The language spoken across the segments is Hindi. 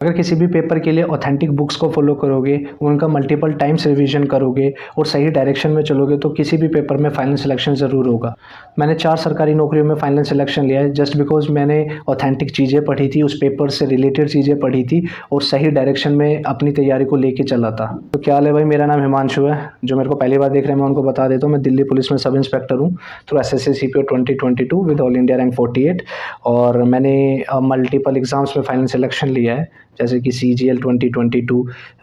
अगर किसी भी पेपर के लिए ऑथेंटिक बुक्स को फॉलो करोगे, उनका मल्टीपल टाइम्स रिवीजन करोगे और सही डायरेक्शन में चलोगे तो किसी भी पेपर में फाइनल सिलेक्शन ज़रूर होगा। मैंने 4 सरकारी नौकरियों में फाइनल सिलेक्शन लिया है जस्ट बिकॉज़ मैंने ऑथेंटिक चीज़ें पढ़ी थी, उस पेपर से रिलेटेड चीज़ें पढ़ी थी और सही डायरेक्शन में अपनी तैयारी को लेके चला था। तो क्या हाल है भाई, मेरा नाम हिमांशु है। जो मेरे को पहली बार देख रहे हैं मैं उनको बता देता हूँ, मैं दिल्ली पुलिस में सब इंस्पेक्टर हूँ through SSC CPO 2022 with all India rank 48 और मैंने मल्टीपल एग्ज़ाम्स में फाइनल सिलेक्शन लिया है जैसे कि CGL 2022,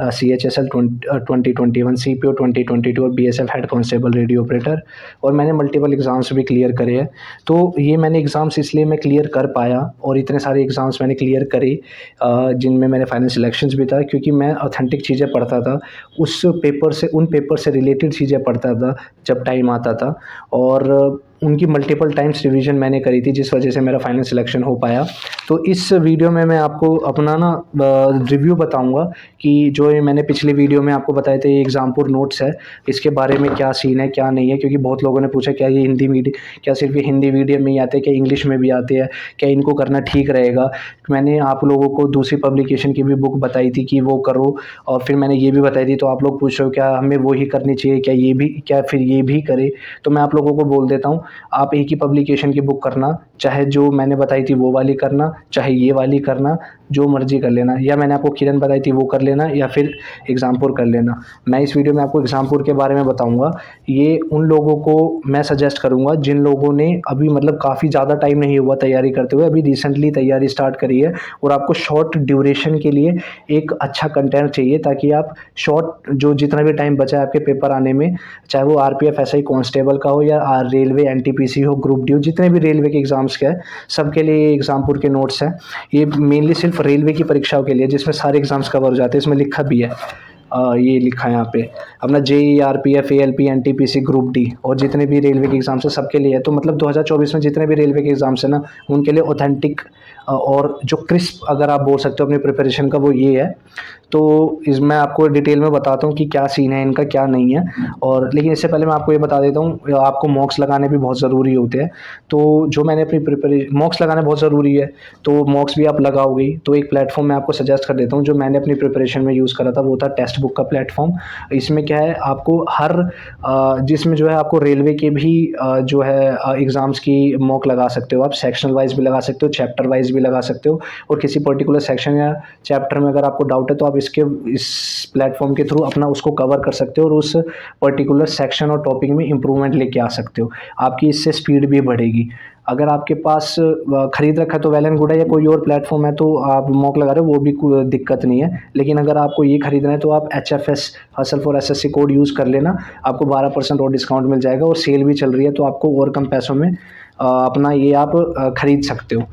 CHSL 2021, CPO 2022 और BSF head constable radio operator और मैंने मल्टीपल एग्ज़ाम्स भी क्लियर करे हैं। तो ये मैंने एग्ज़ाम्स इसलिए मैं क्लियर कर पाया और इतने सारे एग्ज़ाम्स मैंने क्लियर करे जिनमें मैंने फाइनल सिलेक्शंस भी था क्योंकि मैं ऑथेंटिक चीज़ें पढ़ता था, उस पेपर से उन पेपर से रिलेटेड चीज़ें पढ़ता था जब टाइम आता था और उनकी मल्टीपल टाइम्स रिवीजन मैंने करी थी जिस वजह से मेरा फाइनल सिलेक्शन हो पाया। तो इस वीडियो में मैं आपको अपना रिव्यू बताऊंगा कि जो ये मैंने पिछली वीडियो में आपको बताए थे ये एग्ज़ामपुर नोट्स है, इसके बारे में क्या सीन है क्या नहीं है, क्योंकि बहुत लोगों ने पूछा क्या ये क्या सिर्फ ये हिंदी मीडियम में ही आते हैं, क्या इंग्लिश में भी आते हैं, क्या इनको करना ठीक रहेगा। मैंने आप लोगों को दूसरी पब्लिकेशन की भी बुक बताई थी कि वो करो और फिर मैंने ये भी बताई थी, तो आप लोग पूछ रहे हो क्या हमें वो ही करनी चाहिए, क्या फिर ये भी करे। तो मैं आप लोगों को बोल देता हूँ, आप एक ही पब्लिकेशन की बुक करना, चाहे जो मैंने बताई थी वो वाली करना, चाहे ये वाली करना, जो मर्जी कर लेना, या मैंने आपको किरण बताई थी वो कर लेना या फिर एग्ज़ामपुर कर लेना। मैं इस वीडियो में आपको एग्ज़ामपुर के बारे में बताऊंगा। ये उन लोगों को मैं सजेस्ट करूंगा जिन लोगों ने अभी मतलब काफ़ी ज़्यादा टाइम नहीं हुआ तैयारी करते हुए, अभी रिसेंटली तैयारी स्टार्ट करी है और आपको शॉर्ट ड्यूरेशन के लिए एक अच्छा कंटेंट चाहिए ताकि आप शॉर्ट जो जितना भी टाइम बचा है आपके पेपर आने में, चाहे वो RPF SI कांस्टेबल का हो या रेलवे NTPC हो, ग्रुप डी हो, जितने भी रेलवे के एग्ज़ाम्स के हैं सबके लिए एग्ज़ामपुर के नोट्स हैं। ये मेनली सिर्फ रेलवे की परीक्षाओं के लिए जिसमें सारे एग्ज़ाम्स कवर हो जाते हैं, इसमें लिखा भी है ये लिखा है यहाँ पे अपना JEE RPF ALP NTPC group D और जितने भी रेलवे के एग्ज़ाम्स हैं सबके लिए है। तो मतलब 2024 में जितने भी रेलवे के एग्ज़ाम्स हैं ना उनके लिए ऑथेंटिक और जो क्रिस्प अगर आप बोल सकते हो अपनी प्रिपरेशन का वो ये है। तो मैं आपको डिटेल में बताता हूँ कि क्या सीन है इनका क्या नहीं है। और लेकिन इससे पहले मैं आपको ये बता देता हूँ आपको मॉक्स लगाने भी बहुत ज़रूरी होते हैं। तो जो मैंने अपनी मॉक्स लगाना बहुत ज़रूरी है, तो मॉक्स भी आप लगाओगे तो एक प्लेटफॉर्म मैं आपको सजेस्ट कर देता हूँ जो मैंने अपनी प्रिपरेशन में यूज़ करा था, वो था टेक्स्ट बुक का प्लेटफॉर्म। इसमें क्या है आपको हर जिसमें जो है आपको रेलवे के भी जो है एग्ज़ाम्स की मॉक लगा सकते हो, आप सेक्शनल वाइज भी लगा सकते हो, चैप्टर वाइज भी लगा सकते हो और किसी पर्टिकुलर सेक्शन या चैप्टर में अगर आपको डाउट है तो आप इस प्लेटफॉर्म के थ्रू अपना उसको कवर कर सकते हो और उस पर्टिकुलर सेक्शन और टॉपिक में इम्प्रूवमेंट लेके आ सकते हो। आपकी इससे स्पीड भी बढ़ेगी। अगर आपके पास खरीद रखा है तो वेल एंड गुड है, या कोई और प्लेटफॉर्म है तो आप मॉक लगा रहे हो वो भी कोई दिक्कत नहीं है। लेकिन अगर आपको ये खरीदना है तो आप HFS hustle for SSC code use कर लेना, आपको 12% और डिस्काउंट मिल जाएगा और सेल भी चल रही है तो आपको और कम पैसों में अपना ये आप खरीद सकते हो।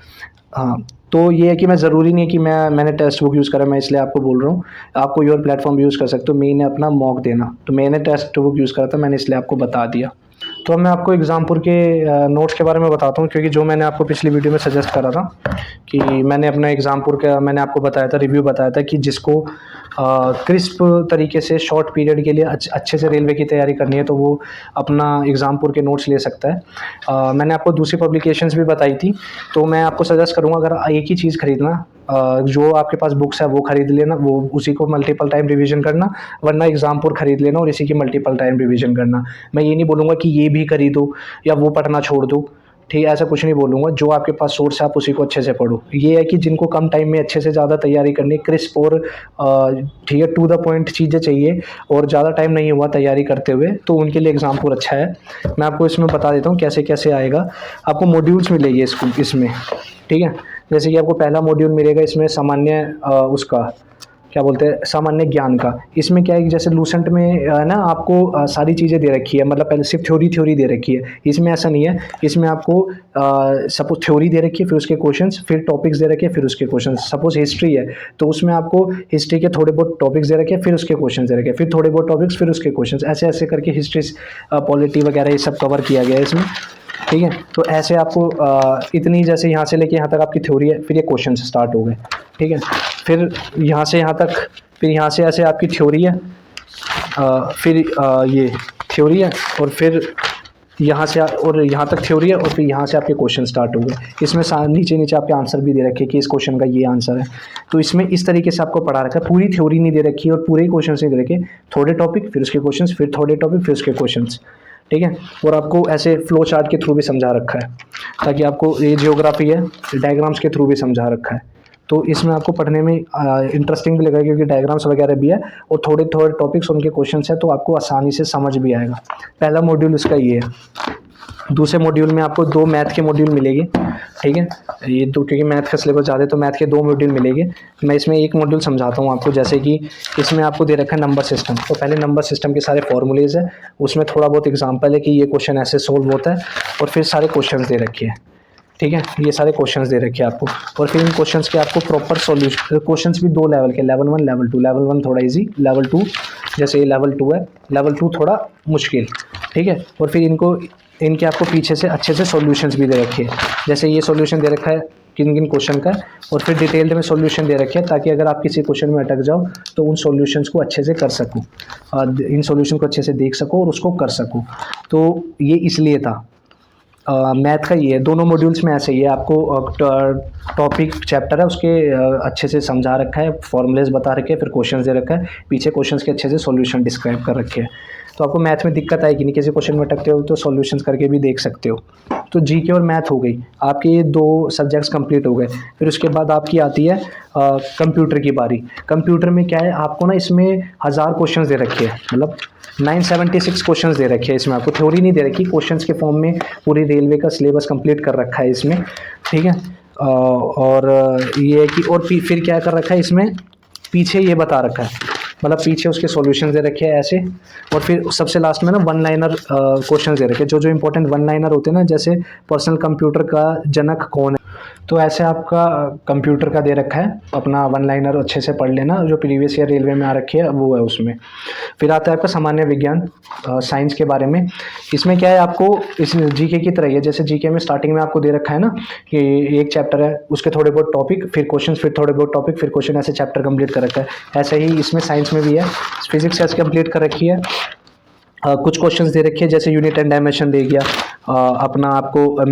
हाँ, तो ये है कि मैं ज़रूरी नहीं है कि मैंने टेक्स्ट बुक यूज़ करा मैं इसलिए आपको बोल रहा हूँ, आप कोई और प्लेटफॉर्म यूज़ कर सकते हो। मैंने अपना मॉक देना, तो मैंने टेक्स्ट बुक यूज़ करा था, मैंने इसलिए आपको बता दिया। तो अब मैं आपको एग्ज़ामपुर के नोट्स के बारे में बताता हूँ, क्योंकि जो मैंने आपको पिछली वीडियो में सजेस्ट करा था कि मैंने अपना एग्ज़ामपुर का मैंने आपको बताया था, रिव्यू बताया था कि जिसको क्रिस्प तरीके से शॉर्ट पीरियड के लिए अच्छे से रेलवे की तैयारी करनी है तो वो अपना एग्ज़ामपुर के नोट्स ले सकता है। मैंने आपको दूसरी पब्लिकेशंस भी बताई थी, तो मैं आपको सजेस्ट करूँगा अगर एक ही चीज़ खरीदना, जो आपके पास बुक्स है वो खरीद लेना, वो उसी को मल्टीपल टाइम रिवीजन करना, वरना एग्ज़ामपुर खरीद लेना और इसी की मल्टीपल टाइम रिवीजन करना। मैं ये नहीं बोलूँगा कि ये भी खरीदो या वो पढ़ना छोड़ दो, ठीक है, ऐसा कुछ नहीं बोलूँगा। जो आपके पास सोर्स है आप उसी को अच्छे से पढ़ो। ये है कि जिनको कम टाइम में अच्छे से ज़्यादा तैयारी करनी, क्रिस्प और ठीक है टू द पॉइंट चीज़ें चाहिए और ज़्यादा टाइम नहीं हुआ तैयारी करते हुए, तो उनके लिए एग्ज़ामपुर अच्छा है। मैं आपको इसमें बता देता हूँ कैसे कैसे आएगा। आपको मॉड्यूल्स मिलेंगे इसमें, ठीक है। जैसे कि आपको पहला मॉड्यूल मिलेगा इसमें सामान्य उसका क्या बोलते हैं सामान्य ज्ञान का। इसमें क्या है कि जैसे लूसेंट में ना आपको सारी चीज़ें दे रखी है, मतलब पहले सिर्फ थ्योरी दे रखी है। इसमें ऐसा नहीं है, इसमें आपको सपोज थ्योरी दे रखी है, फिर उसके क्वेश्चंस, फिर टॉपिक्स दे रखे हैं, फिर उसके क्वेश्चंस। सपोज हिस्ट्री है तो उसमें आपको हिस्ट्री के थोड़े बहुत टॉपिक्स दे रखे हैं, फिर उसके क्वेश्चंस दे रखे हैं, फिर थोड़े बहुत टॉपिक्स, फिर उसके क्वेश्चंस, ऐसे ऐसे करके हिस्ट्री पॉलिटी वगैरह ये सब कवर किया गया है इसमें, ठीक है। तो ऐसे आपको इतनी जैसे यहाँ से लेके यहाँ तक आपकी थ्योरी है, फिर ये क्वेश्चन स्टार्ट हो गए, ठीक है। फिर यहाँ से यहाँ तक, फिर यहाँ से ऐसे आपकी थ्योरी है, फिर ये थ्योरी है और फिर यहाँ से और यहाँ तक थ्योरी है और फिर यहाँ से आपके क्वेश्चन स्टार्ट हो गए। इसमें नीचे नीचे आपके आंसर भी दे रखे हैं कि इस क्वेश्चन का ये आंसर है। तो इसमें इस तरीके से आपको पढ़ा रखा है, पूरी थ्योरी नहीं दे रखी है और पूरे क्वेश्चन नहीं दे रखे, थोड़े टॉपिक फिर उसके क्वेश्चन, फिर थोड़े टॉपिक फिर उसके क्वेश्चन, ठीक है। और आपको ऐसे फ्लो चार्ट के थ्रू भी समझा रखा है ताकि आपको, ये जियोग्राफी है, डायग्राम्स के थ्रू भी समझा रखा है। तो इसमें आपको पढ़ने में इंटरेस्टिंग भी लगेगा क्योंकि डायग्राम्स वगैरह भी है और थोड़े थोड़े टॉपिक्स उनके क्वेश्चंस है, तो आपको आसानी से समझ भी आएगा। पहला मॉड्यूल इसका ये है। दूसरे मॉड्यूल में आपको 2 मैथ के मॉड्यूल मिलेंगे, ठीक है। ये दो, क्योंकि मैथ का सिलेबस ज़्यादा है तो मैथ के 2 मॉड्यूल मिलेंगे। मैं इसमें एक मॉड्यूल समझाता हूँ आपको, जैसे कि इसमें आपको दे रखा है नंबर सिस्टम। तो पहले नंबर सिस्टम के सारे फॉर्मूलेज है, उसमें थोड़ा बहुत एग्जाम्पल है कि ये क्वेश्चन ऐसे सोल्व होता है, और फिर सारे क्वेश्चन दे रखे हैं, ठीक है। ये सारे क्वेश्चंस दे रखे हैं आपको, और फिर इन क्वेश्चंस के आपको प्रॉपर सॉल्यूशन। क्वेश्चंस भी 2 लेवल के, लेवल 1 लेवल 2। लेवल 1 थोड़ा इजी, लेवल 2 जैसे ये लेवल 2 है, लेवल 2 थोड़ा मुश्किल, ठीक है। और फिर इनके आपको पीछे से अच्छे से सॉल्यूशंस भी दे रखे हैं, जैसे ये सॉल्यूशन दे रखा है किन किन क्वेश्चन का, और फिर डिटेल्ड में सॉल्यूशन दे रखे हैं ताकि अगर आप किसी क्वेश्चन में अटक जाओ तो उन सॉल्यूशंस को अच्छे से कर सको, इन सॉल्यूशन को अच्छे से देख सको और उसको कर सको। तो ये इसलिए था। मैथ का ये है, दोनों मॉड्यूल्स में ऐसे ही है। आपको टॉपिक चैप्टर है उसके अच्छे से समझा रखा है, फॉर्मूलेज बता रखे हैं, फिर क्वेश्चंस दे रखा है, पीछे क्वेश्चंस के अच्छे से सॉल्यूशन डिस्क्राइब कर रखे हैं। तो आपको मैथ में दिक्कत आएगी नहीं, किसी क्वेश्चन में अटकते हो तो सॉल्यूशंस करके भी देख सकते हो। तो जीके और मैथ हो गई आपके, ये 2 सब्जेक्ट्स कंप्लीट हो गए। फिर उसके बाद आपकी आती है कंप्यूटर की बारी। कंप्यूटर में क्या है, आपको ना इसमें 1000 क्वेश्चन दे रखे हैं, मतलब 976 क्वेश्चंस दे रखे हैं इसमें। आपको थ्योरी नहीं दे रखी, क्वेश्चंस के फॉर्म में पूरी रेलवे का सिलेबस कंप्लीट कर रखा है इसमें, ठीक है। और ये है कि और फिर क्या कर रखा है इसमें, पीछे ये बता रखा है, मतलब पीछे उसके सॉल्यूशन दे रखे हैं ऐसे। और फिर सबसे लास्ट में ना 1 लाइनर क्वेश्चन दे रखे हैं, जो इंपॉर्टेंट 1 लाइनर होते हैं ना, जैसे पर्सनल कंप्यूटर का जनक कौन है, तो ऐसे आपका कंप्यूटर का दे रखा है अपना 1 लाइनर, अच्छे से पढ़ लेना, जो प्रीवियस ईयर रेलवे में आ रखी है वो है उसमें। फिर आता है आपका सामान्य विज्ञान, साइंस के बारे में। इसमें क्या है, आपको इस जीके की तरह ही है, जैसे जीके में स्टार्टिंग में आपको दे रखा है ना कि एक चैप्टर है, उसके थोड़े बहुत टॉपिक, फिर क्वेश्चन, फिर थोड़े बहुत टॉपिक, फिर क्वेश्चन, ऐसे चैप्टर कंप्लीट कर रखा है। ऐसे ही इसमें साइंस में भी है, फिजिक्स ऐसे कंप्लीट कर रखी है। कुछ क्वेश्चंस दे रखे हैं, जैसे यूनिट एंड डायमेंशन दे दिया, अपना आपको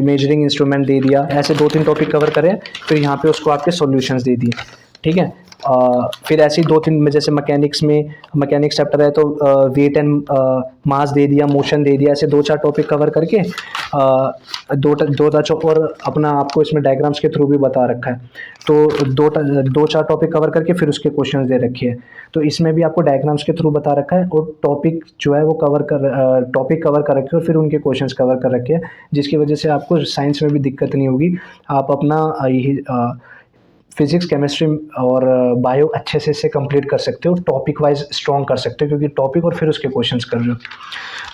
मेजरिंग इंस्ट्रूमेंट दे दिया, ऐसे 2-3 टॉपिक कवर करें, फिर यहाँ पे उसको आपके सॉल्यूशंस दे दिए, ठीक है। फिर ऐसे ही 2-3 में, जैसे मैकेनिक्स चैप्टर है तो वेट एंड मास दे दिया, मोशन दे दिया, ऐसे 2-4 टॉपिक कवर करके और अपना आपको इसमें डायग्राम्स के थ्रू भी बता रखा है। तो 2-4 टॉपिक कवर करके फिर उसके क्वेश्चंस दे रखे हैं। तो इसमें भी आपको डायग्राम्स के थ्रू बता रखा है और टॉपिक जो है वो टॉपिक कवर कर रखे हैं और फिर उनके क्वेश्चंस कवर कर रखे हैं, जिसकी वजह से आपको साइंस में भी दिक्कत नहीं होगी। आप अपना फिजिक्स, केमिस्ट्री और बायो अच्छे से इससे कंप्लीट कर सकते हो, टॉपिक वाइज स्ट्रॉन्ग कर सकते हो, क्योंकि टॉपिक और फिर उसके क्वेश्चंस कर रहे हो।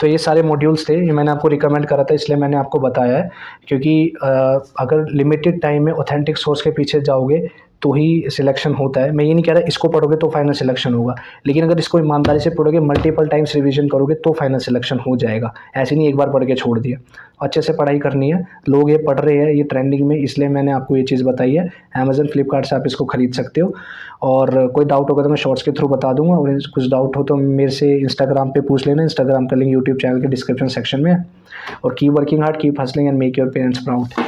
तो ये सारे मॉड्यूल्स थे, ये मैंने आपको रिकमेंड करा था, इसलिए मैंने आपको बताया है, क्योंकि अगर लिमिटेड टाइम में ऑथेंटिक सोर्स के पीछे जाओगे तो ही सिलेक्शन होता है। मैं ये नहीं कह रहा इसको पढ़ोगे तो फाइनल सिलेक्शन होगा, लेकिन अगर इसको ईमानदारी से पढ़ोगे, मल्टीपल टाइम्स रिवीजन करोगे तो फाइनल सिलेक्शन हो जाएगा। ऐसे नहीं एक बार पढ़ के छोड़ दिया, अच्छे से पढ़ाई करनी है। लोग ये पढ़ रहे हैं, ये ट्रेंडिंग में, इसलिए मैंने आपको ये चीज़ बताई है। अमेज़न, फ्लिपकार्ट से आप इसको खरीद सकते हो। और कोई डाउट होगा तो मैं शॉर्ट्स के थ्रू बता दूंगा, और कुछ डाउट हो तो मेरे से इंस्टाग्राम पे पूछ लेना। इंस्टाग्राम का लिंक यूट्यूब चैनल के डिस्क्रिप्शन सेक्शन में है। और keep working hard, keep hustling and make your parents proud.